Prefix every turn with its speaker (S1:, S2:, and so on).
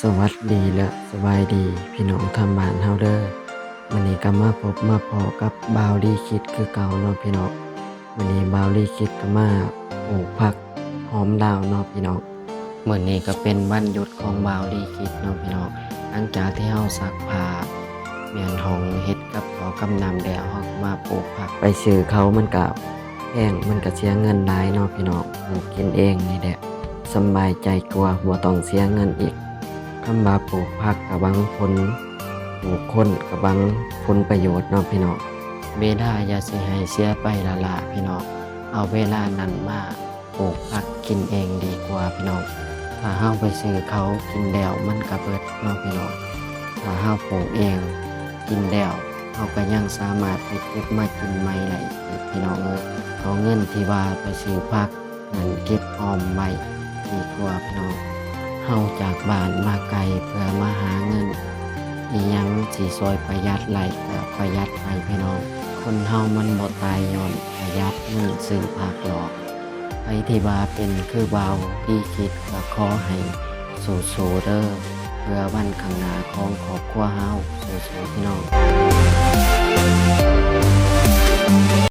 S1: สวัสดีและสบายดีพี่น้องทางบ้านเฮาเด้อมื้อนี้ก็มาพบมาพอกับบ่าวลีคิดคือเก่าเนาะพี่น้องมื้อนี้บ่าวลีคิดก็มาปลูกผักหอมดาวเนาะพี่น้องมื้อนี้ก็เป็นวันหยุดของบ่าวลีคิดเนาะพี่น้องหลังจากที่เฮาซักผ้าแม่นห้องเฮ็ดกับข้าวกับน้ำแล้วเฮาก็มาปลูกผักไปซื้อเขามันก็แพงมันก็เสียเงินหลายเนาะพี่น้องปลูกกินเองนี่แหละสำบายใจกว่าบ่ต้องเสียเงินอีก คำว่าปลูกผักกับบางผลปลูกคนกับบางผลประโยชน์เนาะพี่น้องเวลาอย่าสิให้เสียไปละพี่น้องเอาเวลานั้นมาปลูกผักกินเองดีกว่าพี่น้องถ้าเฮาไปซื้อเขากินแล้วมันก็เบิดเนาะพี่น้องถ้าเฮาปลูกเองกินแล้วเฮาก็ยังสามารถไปเก็บมากินใหม่ได้อีกพี่น้องเอ้ยเอาเงินที่ว่าไปซื้อผักนั้นเก็บออมไว้ดีกว่าพี่น้อง เฮาจากบ้านมาไกลเพื่อมาหาเงินอีหยังสิซอยประหยัดไหลก็ประหยัดไปพี่น้องคนเฮามันบ่ตายย้อนประหยัดเงินซื้อผักหรอกไปที่บาเป็นคือเบาพี่คิดก็ขอให้สู้ๆเด้อเพื่อวันข้างหน้าของครอบครัวเฮาสู้ๆพี่น้อง